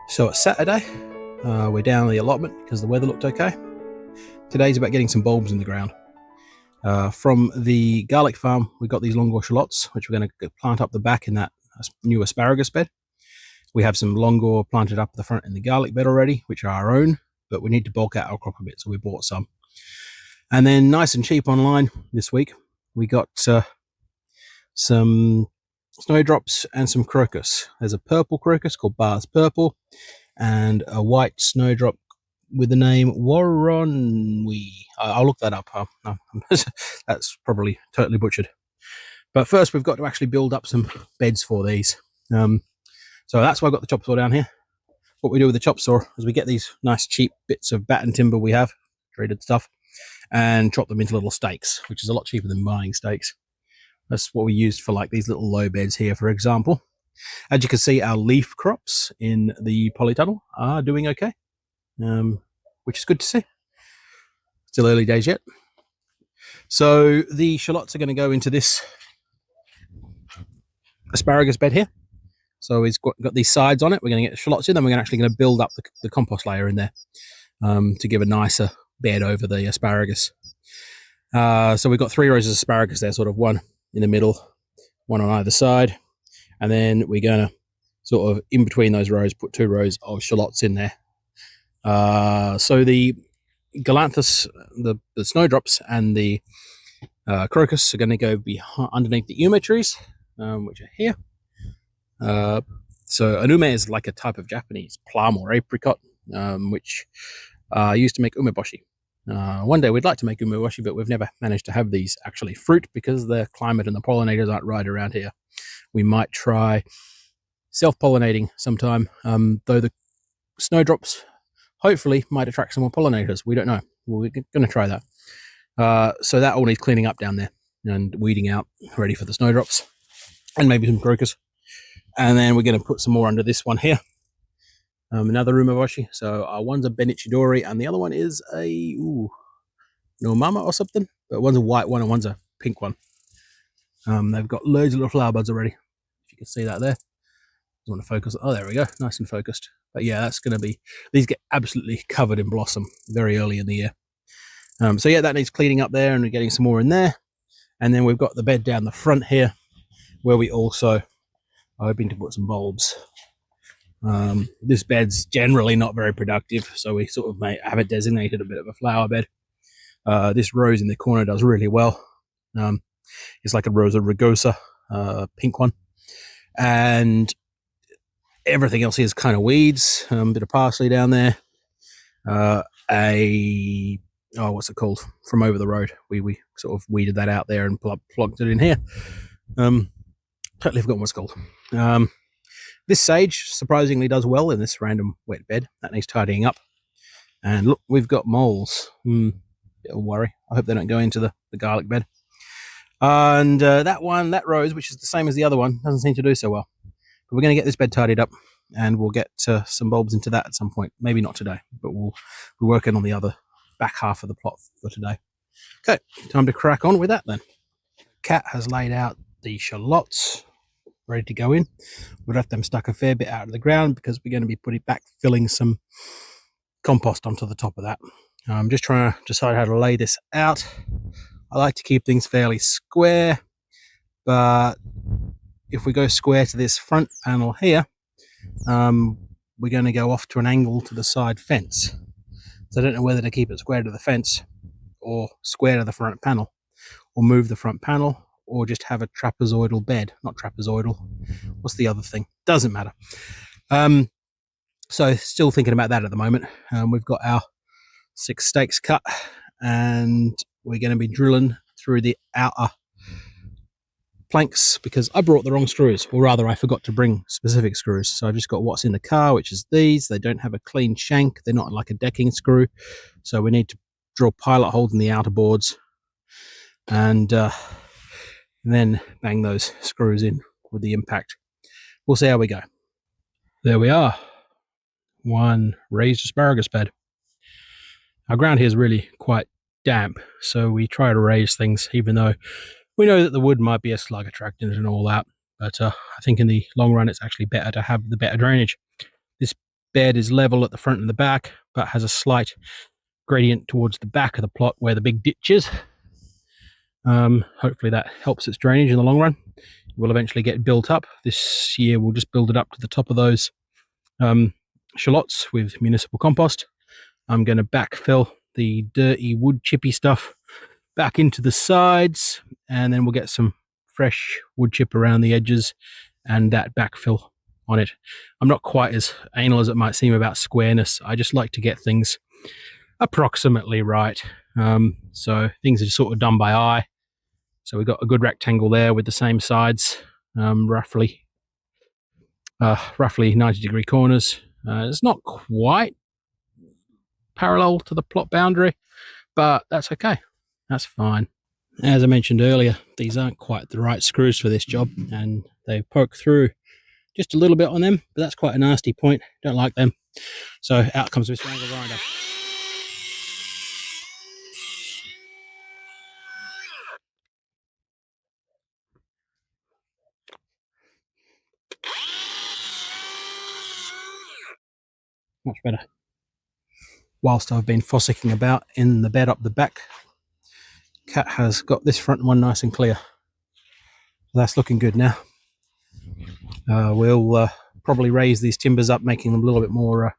So it's Saturday, we're down at the allotment because the weather looked okay. Today's about getting some bulbs in the ground. From the garlic farm, we got these longor shallots, which we're going to plant up the back in that new asparagus bed. We have some longor planted up the front in the garlic bed already, which are our own, but we need to bulk out our crop a bit, so we bought some. And then nice and cheap online this week, we got some snowdrops and some crocus. There's a purple crocus called Bar's Purple and a white snowdrop with the name Warronwe. I'll look that up. That's probably totally butchered. But first we've got to actually build up some beds for these. So that's why I've got the chop saw down here. What we do with the chop saw is we get these nice cheap bits of batten timber we have, treated stuff, and chop them into little stakes, which is a lot cheaper than buying stakes. That's what we used for like these little low beds here, for example. As you can see, our leaf crops in the polytunnel are doing okay, which is good to see. Still early days yet. So the shallots are going to go into this asparagus bed here. So it's got these sides on it. We're going to get the shallots in, then we're actually going to build up the compost layer in there to give a nicer bed over the asparagus. So we've got 3 rows of asparagus there, sort of one in the middle, one on either side, and then we're going to sort of in between those rows put 2 rows of shallots in there. So the galanthus, the snowdrops, and the crocus are going to go underneath the mume trees, which are here. So an mume is like a type of Japanese plum or apricot, which are used to make umeboshi. One day we'd like to make umeboshi, but we've never managed to have these actually fruit because the climate and the pollinators aren't right around here. We might try self-pollinating sometime, though the snowdrops hopefully might attract some more pollinators. We don't know. We're going to try that. So that all needs cleaning up down there and weeding out, ready for the snowdrops and maybe some crocus. And then we're going to put some more under this one here. Another umeboshi. So one's a Benichidori and the other one is a no mama or something. But one's a white one and one's a pink one. They've got loads of little flower buds already. If you can see that there. I want to focus. Oh, there we go. Nice and focused. But yeah, that's going to be, these get absolutely covered in blossom very early in the year. So yeah, that needs cleaning up there and we're getting some more in there. And then we've got the bed down the front here where we also are hoping to put some bulbs. This bed's generally not very productive, so we sort of have it designated a bit of a flower bed. This rose in the corner does really well. It's like a Rosa rugosa, pink one. And everything else here is kind of weeds. A bit of parsley down there. What's it called? From over the road. We sort of weeded that out there and plugged it in here. Totally forgotten what's called. This sage surprisingly does well in this random wet bed. That needs tidying up. And look, we've got moles. Bit of a worry. I hope they don't go into the garlic bed. And that rose, which is the same as the other one, doesn't seem to do so well. But we're going to get this bed tidied up and we'll get some bulbs into that at some point. Maybe not today, but we'll be working on the other back half of the plot for today. Okay, time to crack on with that then. Cat has laid out the shallots ready to go in. We've left them stuck a fair bit out of the ground because we're going to be filling some compost onto the top of that. I'm just trying to decide how to lay this out. I like to keep things fairly square, but if we go square to this front panel here, we're going to go off to an angle to the side fence. So I don't know whether to keep it square to the fence or square to the front panel or move the front panel or just have a trapezoidal bed. Not trapezoidal. What's the other thing? Doesn't matter. So still thinking about that at the moment. We've got our 6 stakes cut and we're going to be drilling through the outer planks because I brought the wrong screws, or rather I forgot to bring specific screws. So I just got what's in the car, which is these. They don't have a clean shank. They're not like a decking screw. So we need to drill pilot holes in the outer boards and then bang those screws in with the impact. We'll see how we go. There we are. One raised asparagus bed. Our ground here is really quite damp, so we try to raise things even though we know that the wood might be a slug attractant and all that. but I think in the long run it's actually better to have the better drainage. This bed is level at the front and the back, but has a slight gradient towards the back of the plot where the big ditch is. Hopefully that helps its drainage in the long run. It will eventually get built up. This year we'll just build it up to the top of those shallots with municipal compost. I'm going to backfill the dirty wood chippy stuff back into the sides, and then we'll get some fresh wood chip around the edges and that backfill on it. I'm not quite as anal as it might seem about squareness. I just like to get things approximately right. So things are just sort of done by eye. So we've got a good rectangle there with the same sides, roughly 90-degree corners. It's not quite parallel to the plot boundary, but that's okay. That's fine. As I mentioned earlier, these aren't quite the right screws for this job, and they poke through just a little bit on them, but that's quite a nasty point. Don't like them. So out comes Mr. Angle Grinder. Much better. Whilst I've been fossicking about in the bed up the back, Cat has got this front one nice and clear. That's looking good now. We'll probably raise these timbers up, making them a little bit more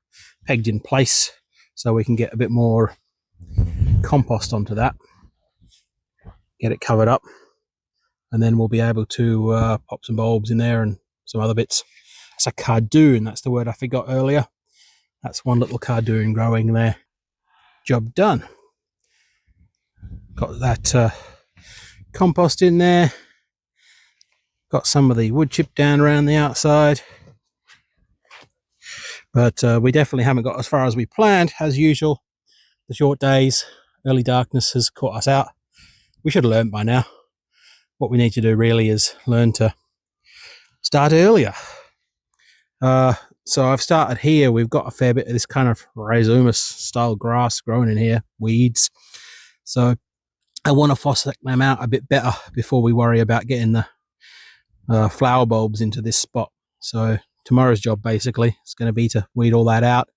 pegged in place, so we can get a bit more compost onto that, get it covered up, and then we'll be able to pop some bulbs in there and some other bits. It's a cardoon, that's the word I forgot earlier. That's one little cardoon growing there. Job done. Got that compost in there. Got some of the wood chip down around the outside. But we definitely haven't got as far as we planned. As usual, the short days, early darkness has caught us out. We should have learned by now. What we need to do really is learn to start earlier. So I've started here. We've got a fair bit of this kind of rhizomus style grass growing in here, weeds. So I want to fossilic them out a bit better before we worry about getting the flower bulbs into this spot. So tomorrow's job basically is going to be to weed all that out,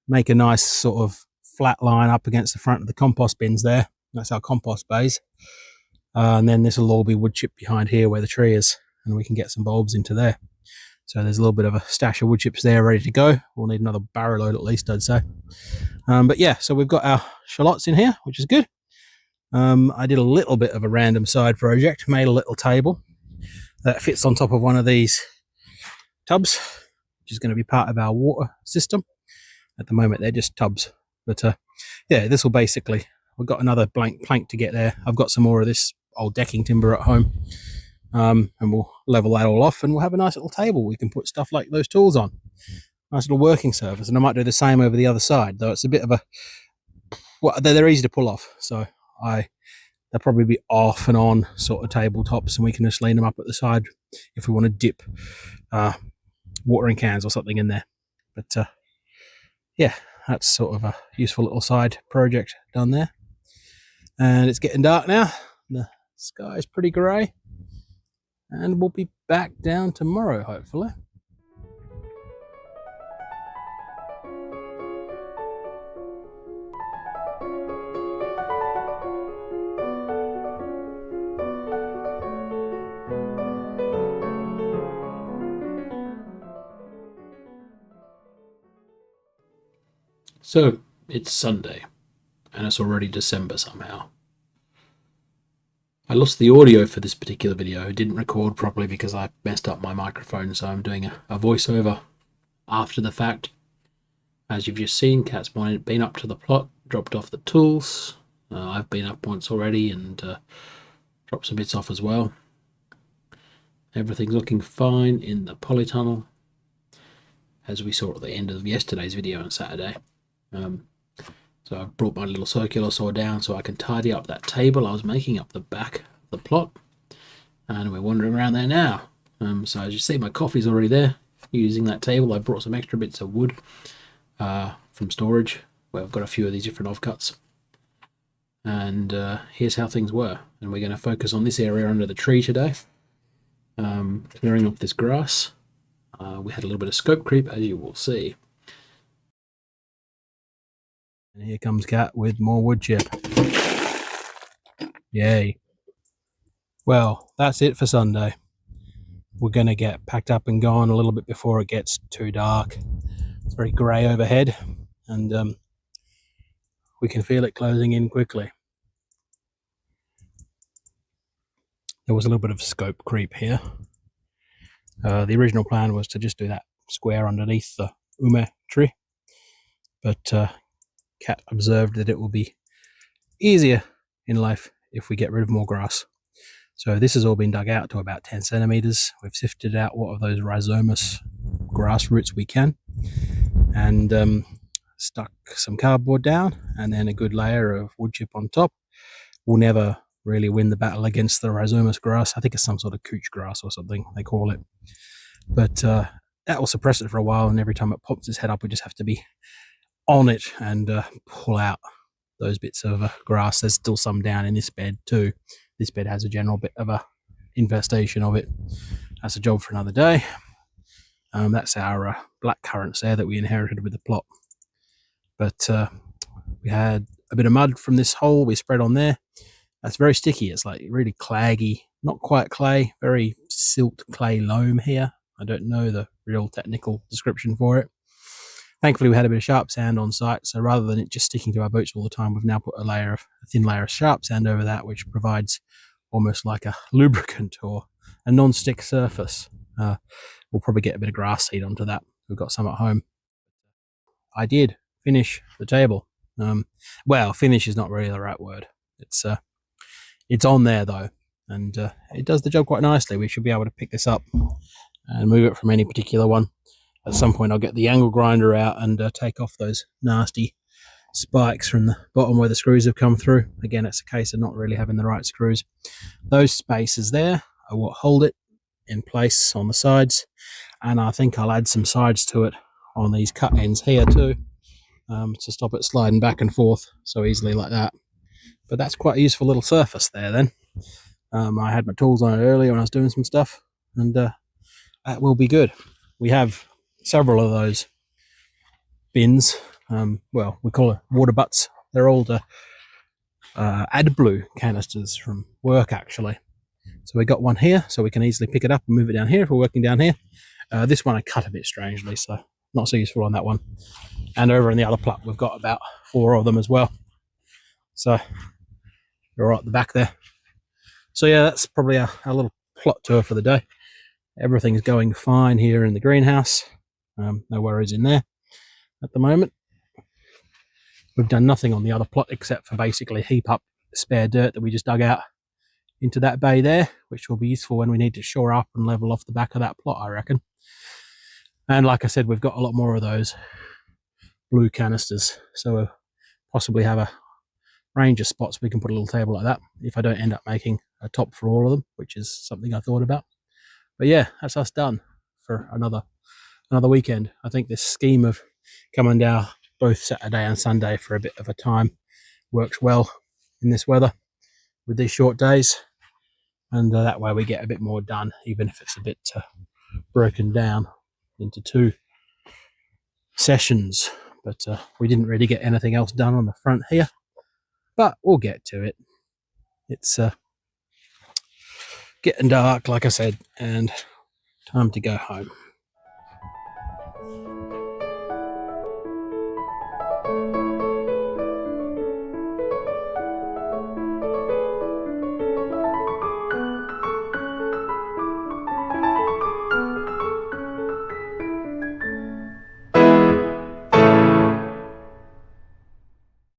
make a nice sort of flat line up against the front of the compost bins there. That's our compost bays. And then this will all be wood chip behind here where the tree is, and we can get some bulbs into there. So there's a little bit of a stash of wood chips there ready to go. We'll need another barrow load at least, I'd say. But yeah, so we've got our shallots in here, which is good. I did a little bit of a random side project, made a little table that fits on top of one of these tubs, which is going to be part of our water system. At the moment, they're just tubs. But yeah, this will basically, we've got another blank plank to get there. I've got some more of this old decking timber at home. And we'll level that all off and we'll have a nice little table we can put stuff like those tools on. Nice little working surface. And I might do the same over the other side, though it's a bit of a, well, they're easy to pull off. So they'll probably be off and on sort of tabletops, and we can just lean them up at the side if we want to dip watering cans or something in there. But yeah, that's sort of a useful little side project done there. And it's getting dark now. The sky is pretty grey. And we'll be back down tomorrow, hopefully. So, it's Sunday, and it's already December somehow. I lost the audio for this particular video. It didn't record properly because I messed up my microphone, so I'm doing a voiceover after the fact. As you've just seen, Cat's been up to the plot, dropped off the tools. I've been up once already and dropped some bits off as well. Everything's looking fine in the polytunnel, as we saw at the end of yesterday's video on Saturday. So I've brought my little circular saw down so I can tidy up that table I was making up the back of the plot. And we're wandering around there now. So as you see, my coffee's already there. Using that table, I brought some extra bits of wood from storage, where I've got a few of these different offcuts. And here's how things were. And we're going to focus on this area under the tree today. clearing off this grass. We had a little bit of scope creep, as you will see. And here comes Cat with more wood chip. Yay. Well, that's it for Sunday. We're going to get packed up and gone a little bit before it gets too dark. It's very grey overhead, and we can feel it closing in quickly. There was a little bit of scope creep here. The original plan was to just do that square underneath the mume tree, but Cat observed that it will be easier in life if we get rid of more grass. So this has all been dug out to about 10 centimeters. We've sifted out what of those rhizomatous grass roots we can, and stuck some cardboard down, and then a good layer of wood chip on top. We'll never really win the battle against the rhizomatous grass. I think it's some sort of couch grass or something they call it. But that will suppress it for a while, and every time it pops its head up, we just have to be on it and pull out those bits of grass. There's still some down in this bed too. This bed has a general bit of a infestation of it. That's a job for another day. That's our black currants there that we inherited with the plot. But we had a bit of mud from this hole we spread on there. That's very sticky. It's like really claggy, not quite clay, very silt clay loam here. I don't know the real technical description for it. Thankfully, we had a bit of sharp sand on site, so rather than it just sticking to our boots all the time, we've now put a thin layer of sharp sand over that, which provides almost like a lubricant or a non-stick surface. We'll probably get a bit of grass seed onto that. We've got some at home. I did finish the table. Well, finish is not really the right word. It's on there though, and it does the job quite nicely. We should be able to pick this up and move it from any particular one. At some point I'll get the angle grinder out and take off those nasty spikes from the bottom where the screws have come through. Again, it's a case of not really having the right screws. Those spaces there are what hold it in place on the sides, and I think I'll add some sides to it on these cut ends here too, to stop it sliding back and forth so easily like that. But that's quite a useful little surface there then. I had my tools on it earlier when I was doing some stuff, and that will be good. We have several of those bins. Well, we call it water butts. They're old AdBlue canisters from work actually. So we got one here, so we can easily pick it up and move it down here if we're working down here. This one I cut a bit strangely, so not so useful on that one. And over in the other plot, we've got about 4 of them as well. So they're right at the back there. So yeah, that's probably a little plot tour for the day. Everything's going fine here in the greenhouse. No worries in there at the moment. We've done nothing on the other plot except for basically heap up spare dirt that we just dug out into that bay there, which will be useful when we need to shore up and level off the back of that plot, I reckon. And like I said, we've got a lot more of those blue canisters, so we'll possibly have a range of spots we can put a little table like that if I don't end up making a top for all of them, which is something I thought about. But yeah, that's us done for another weekend. I think this scheme of coming down both Saturday and Sunday for a bit of a time works well in this weather with these short days, and that way we get a bit more done, even if it's a bit broken down into 2 sessions. But we didn't really get anything else done on the front here, but we'll get to it. It's getting dark, like I said, and time to go home.